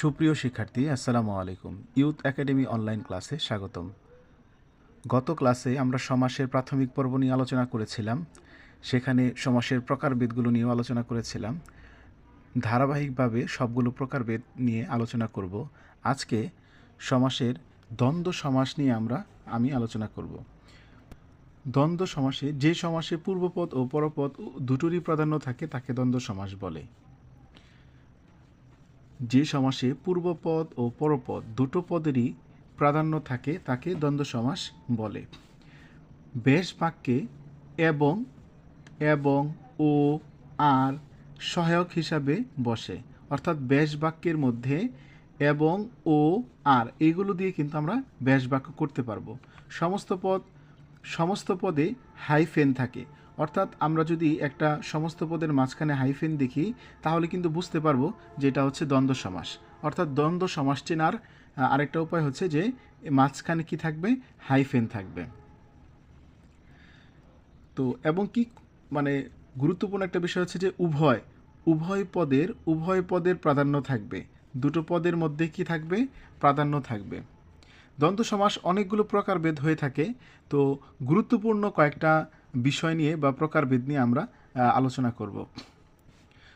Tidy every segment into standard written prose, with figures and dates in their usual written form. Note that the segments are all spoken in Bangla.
সুপ্রিয় শিক্ষার্থী, আসসালামু আলাইকুম। ইউথ একাডেমি অনলাইন ক্লাসে স্বাগতম। গত ক্লাসে আমরা সমাসের প্রাথমিক পর্ব নিয়ে আলোচনা করেছিলাম। সেখানে সমাসের প্রকারভেদগুলো নিয়েও আলোচনা করেছিলাম। ধারাবাহিকভাবে সবগুলো প্রকারভেদ নিয়ে আলোচনা করব। আজকে সমাসের দ্বন্দ্ব সমাস নিয়ে আমি আলোচনা করব। দ্বন্দ্ব সমাসে যে সমাসে পূর্বপদ ও পরপদ দুটোরই প্রাধান্য থাকে তাকে দ্বন্দ্ব সমাস বলে। যে সমাসে পূর্বপদ ও পরপদ দুটো পদেরই প্রাধান্য থাকে তাকে দ্বন্দ্ব সমাস বলে। বেশ বাক্যে এবং এবং ও আর সহায়ক হিসাবে বসে, অর্থাৎ বেশ বাক্যের মধ্যে এবং ও আর এইগুলো দিয়ে কিন্তু আমরা বেশ বাক্য করতে পারবো। সমস্ত পদে হাইফেন থাকে, অর্থাৎ আমরা যদি একটা সমস্ত পদের মাঝখানে হাইফেন দেখি তাহলে কিন্তু বুঝতে পারবো যে এটা হচ্ছে দ্বন্দ্ব সমাস। অর্থাৎ দ্বন্দ্ব সমাস চেনার আরেকটা উপায় হচ্ছে যে মাঝখানে কি থাকবে, হাইফেন থাকবে। তো এবং কি মানে গুরুত্বপূর্ণ একটা বিষয় হচ্ছে যে উভয় পদের প্রাধান্য থাকবে, দুটো পদের মধ্যে কি থাকবে, প্রাধান্য থাকবে। দ্বন্দ্ব সমাস অনেকগুলো প্রকারভেদ হয়ে থাকে। তো গুরুত্বপূর্ণ কয়েকটা বিষয় নিয়ে বা প্রকারভেদ নিয়ে আমরা আলোচনা করব।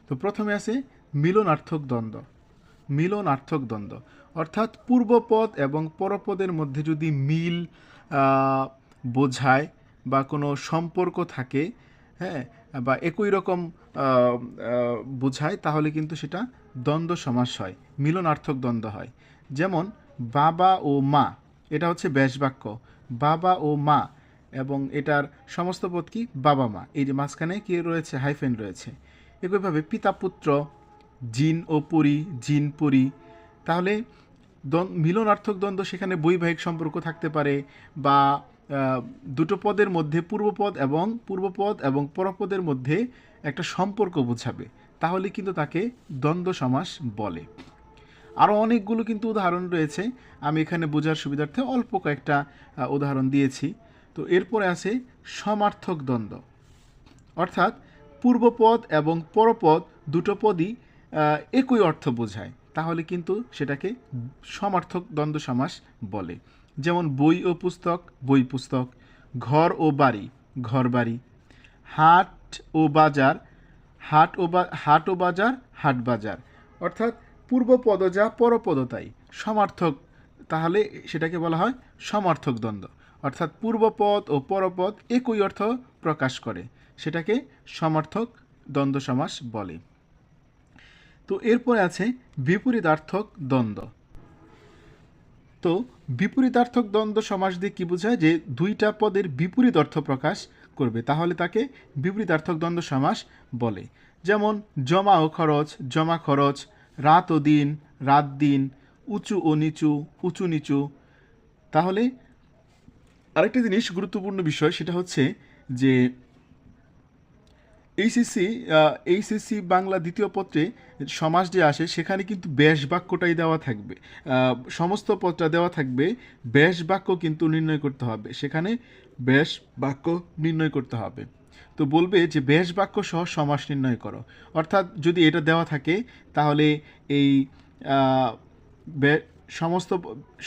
তো প্রথমে আছে মিলনার্থক দ্বন্দ্ব, অর্থাৎ পূর্বপদ এবং পরপদের মধ্যে যদি মিল বোঝায় বা কোনো সম্পর্ক থাকে, হ্যাঁ, বা একই রকম বোঝায়, তাহলে কিন্তু সেটা দ্বন্দ্ব সমাস হয়, মিলনার্থক দ্বন্দ্ব হয়। যেমন বাবা ও মা, এটা হচ্ছে ব্যাস বাক্য, বাবা ও মা, এবং এটার সমস্ত পদ কি, বাবা মা, এই যে মাঝখানে কি রয়েছে, হাইফেন রয়েছে। একইভাবে পিতা পুত্র, জিন ও পরি, জিন পরি, তাহলে মিলনার্থক দ্বন্দ্ব সেখানে বৈবাহিক সম্পর্ক থাকতে পারে, বা দুটো পদের মধ্যে পূর্বপদ এবং পরপদের মধ্যে একটা সম্পর্ক বোঝাবে, তাহলে কিন্তু তাকে দ্বন্দ্ব সমাস বলে। আরও অনেকগুলো কিন্তু উদাহরণ রয়েছে, আমি এখানে বোঝার সুবিধার্থে অল্প কয়েকটা উদাহরণ দিয়েছি। তো এরপরে আছে সমার্থক দ্বন্দ্ব, অর্থাৎ পূর্বপদ এবং পরপদ দুটো পদই একই অর্থ বোঝায়, তাহলে কিন্তু সেটাকে সমার্থক দ্বন্দ্ব সমাস বলে। যেমন বই ও পুস্তক, বই পুস্তক, ঘর ও বাড়ি, ঘর বাড়ি, হাট ও বাজার, হাট ও বাজার, হাট বাজার, অর্থাৎ পূর্বপদ যা পরপদ তাই সমার্থক, তাহলে সেটাকে বলা হয় সমার্থক দ্বন্দ্ব। অর্থাৎ পূর্বপদ ও পরপদ একই অর্থ প্রকাশ করে, সেটাকে সমার্থক দ্বন্দ্ব সমাস বলে। তো এরপরে আছে বিপরীতার্থক দ্বন্দ্ব। তো বিপরীতার্থক দ্বন্দ্ব সমাস দিয়ে কী বোঝায়, যে দুইটা পদের বিপরীত অর্থ প্রকাশ করবে, তাহলে তাকে বিপরীতার্থক দ্বন্দ্ব সমাস বলে। যেমন জমা ও খরচ, জমা খরচ, রাত ও দিন, রাত দিন, উঁচু ও নিচু, উঁচু নিচু। তাহলে আরেকটা জিনিস গুরুত্বপূর্ণ বিষয়, সেটা হচ্ছে যে এইচএসসি বাংলা দ্বিতীয় পত্রে সমাস যে আসে সেখানে কিন্তু ব্যাস বাক্যটাই দেওয়া থাকবে, সমস্ত পদটা দেওয়া থাকবে, ব্যাস বাক্য কিন্তু নির্ণয় করতে হবে, সেখানে ব্যাস বাক্য নির্ণয় করতে হবে। তো বলবে যে ব্যাস বাক্য সহ সমাস নির্ণয় করো, অর্থাৎ যদি এটা দেওয়া থাকে তাহলে এই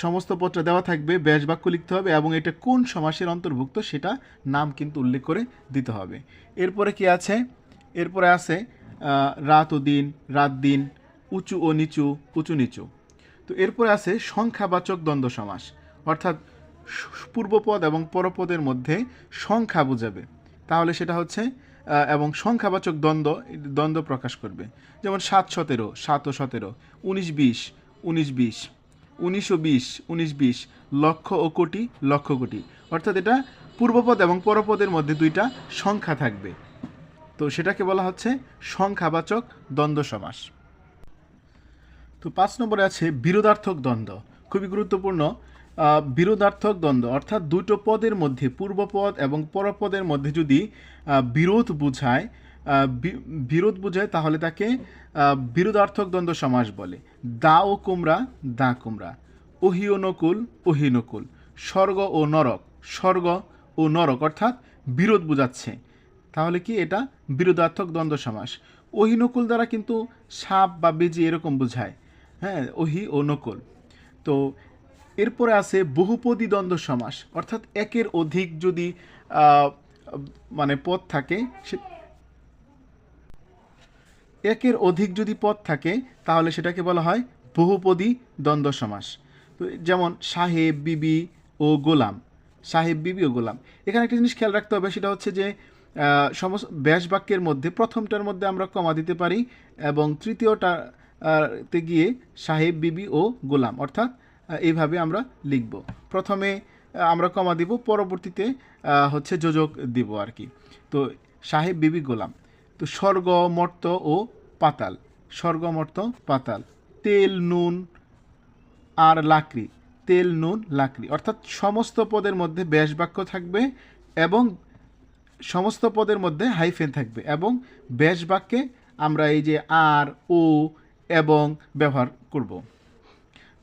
সমস্ত পদটা দেওয়া থাকবে, ব্যাস বাক্য লিখতে হবে, এবং এটা কোন সমাসের অন্তর্ভুক্ত সেটা নাম কিন্তু উল্লেখ করে দিতে হবে। এরপরে কি আছে, এরপরে আছে রাত ও দিন, রাত দিন, উঁচু ও নিচু, উঁচু নিচু। তো এরপরে আছে সংখ্যাবাচক দ্বন্দ্ব সমাস, অর্থাৎ পূর্বপদ এবং পরপদের মধ্যে সংখ্যা বোঝাবে, তাহলে সেটা হচ্ছে এবং সংখ্যাবাচক দ্বন্দ্ব প্রকাশ করবে। যেমন 7-17, 7 ও 17, 19-20, 19-20, 19-20, 19-20, লক্ষ ও কোটি, লক্ষ কোটি, অর্থাৎ এটা পূর্বপদ এবং পরপদের মধ্যে দুইটা সংখ্যা থাকবে, তো সেটাকে বলা হচ্ছে সংখ্যাবাচক দ্বন্দ্ব সমাস। তো 5 নম্বরে আছে বিরোধার্থক দ্বন্দ্ব, খুবই গুরুত্বপূর্ণ। বিরোধার্থক দ্বন্দ্ব অর্থাৎ দুটো পদের মধ্যে, পূর্বপদ এবং পরপদের মধ্যে যদি বিরোধ বোঝায় তাহলে তাকে বিরোধার্থক দ্বন্দ্ব সমাস বলে। দা ও কুমড়া, দা কুমড়া, ওহি ও নকুল, ওহি নকুল, স্বর্গ ও নরক, অর্থাৎ বিরোধ বোঝাচ্ছে, তাহলে কি এটা বিরোধার্থক দ্বন্দ্ব সমাস। ওহি নকুল দ্বারা কিন্তু সাপ বা বেজি এরকম বোঝায়, হ্যাঁ, ওহি ও নকল। তো এরপরে আছে বহুপদী দ্বন্দ্ব সমাস, অর্থাৎ একের অধিক যদি আহ, মানে পদ থাকে, একের অধিক যদি পদ থাকে তাহলে সেটাকে বলা হয় বহুপদী দ্বন্দ্ব সমাস। তো যেমন সাহেব, বিবি ও গোলাম। সাহেব, বিবি ও গোলাম। এখানে একটা জিনিস খেয়াল রাখতে হবে, সেটা হচ্ছে যে সমস্ত ব্যাস বাক্যের মধ্যে প্রথমটার মধ্যে আমরা কমা দিতে পারি এবং তৃতীয়টা তে গিয়ে সাহেব, বিবি ও গোলাম, অর্থাৎ এইভাবে আমরা লিখব। প্রথমে আমরা কমা দিব, পরবর্তীতে হচ্ছে যোজক দিব আর কি। তো সাহেব, বিবি, গোলাম। তো স্বর্গ, মর্ত ও পাতাল। স্বর্গ, মর্ত, পাতাল। তেল, নুন আর লাকড়ি। তেল, নুন, লাকড়ি। অর্থাৎ সমস্ত পদের মধ্যে ব্যাস বাক্য থাকবে এবং সমস্ত পদের মধ্যে হাইফেন থাকবে এবং ব্যাস বাক্যে আমরা এই যে আর, ও এবং ব্যবহার করব।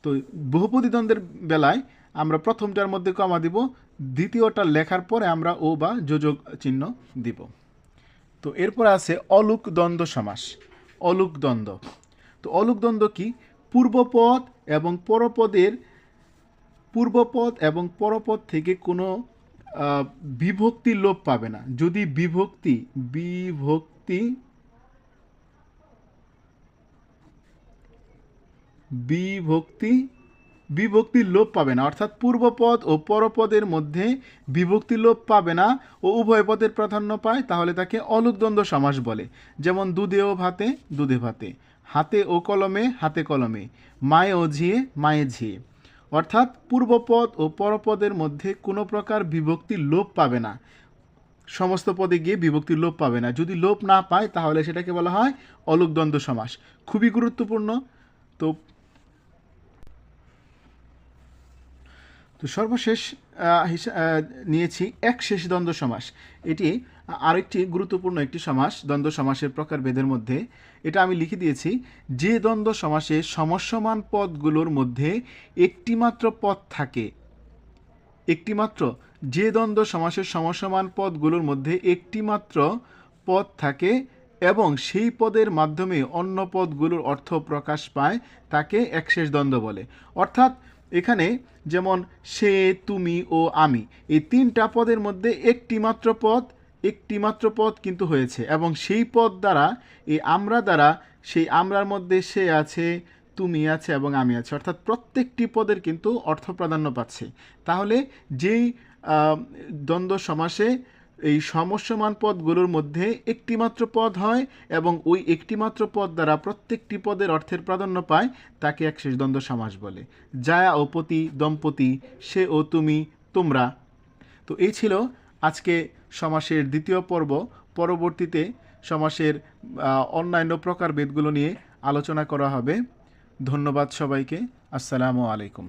তো বহুপদী দ্বন্দ্বের বেলায় আমরা প্রথমটার মধ্যে কমা দিব, দ্বিতীয়টা লেখার পরে আমরা ও বা যোজক চিহ্ন দিব। তো এরপর আছে অলুক দ্বন্দ্ব সমাস। অলুক দ্বন্দ্ব। তো অলুক দ্বন্দ্ব কি? পূর্বপদ এবং পরপদ থেকে কোনো বিভক্তি লোপ পাবে না। যদি বিভক্তি বিভক্তি বিভক্তি লোপ পাবে না, অর্থাৎ পূর্বপদ ও পরপদের মধ্যে বিভক্তি লোপ পাবে না ও উভয় পদের প্রাধান্য পায়, তাহলে তাকে অলুক দ্বন্দ্ব সমাস বলে। যেমন দুধে ও ভাতে, দুধে ভাতে। হাতে ও কলমে, হাতে কলমে। মায়ে ও ঝিয়ে, মায়ে ঝিয়ে। অর্থাৎ পূর্বপদ ও পরপদের মধ্যে কোনো প্রকার বিভক্তি লোপ পাবে না, সমস্ত পদে গিয়ে বিভক্তি লোপ পাবে না। যদি লোপ না পায় তাহলে সেটাকে বলা হয় অলুক দ্বন্দ্ব সমাস। খুবই গুরুত্বপূর্ণ। তো তো সর্বশেষ নিয়েছি একশেষ দ্বন্দ্ব সমাস। এটি আরেকটি গুরুত্বপূর্ণ একটি সমাস দ্বন্দ্ব সমাসের প্রকারভেদের মধ্যে। এটা আমি লিখে দিয়েছি, যে দ্বন্দ্ব সমাসে সমস্যমান পদগুলোর মধ্যে একটিমাত্র পদ থাকে, একটিমাত্র, যে দ্বন্দ্ব সমাসের সমস্যমান পদগুলোর মধ্যে একটিমাত্র পদ থাকে এবং সেই পদের মাধ্যমে অন্য পদগুলোর অর্থ প্রকাশ পায়, তাকে একশেষ দ্বন্দ্ব বলে। অর্থাৎ এখানে যেমন সে, তুমি ও আমি, এই তিনটা পদের মধ্যে একটিমাত্র পদ কিন্তু হয়েছে এবং সেই পদ দ্বারা, এই আমরা দ্বারা, সেই আমরার মধ্যে সে আছে, তুমি আছে এবং আমি আছে, অর্থাৎ প্রত্যেকটি পদের কিন্তু অর্থ প্রাধান্য পাচ্ছে। তাহলে যেই দ্বন্দ্ব সমাসে এই সমস্যমান পদগুলোর মধ্যে একটিমাত্র পদ হয় এবং ওই একটিমাত্র পদ দ্বারা প্রত্যেকটি পদের অর্থের প্রাধান্য পায়, তাকে একশেষ দ্বন্দ্ব সমাস বলে। জায়া ও পতি, দম্পতি। সে ও তুমি, তোমরা। তো এই ছিল আজকে সমাসের দ্বিতীয় পর্ব। পরবর্তীতে সমাসের অন্যান্য প্রকারভেদগুলো নিয়ে আলোচনা করা হবে। ধন্যবাদ সবাইকে। আসসালামু আলাইকুম।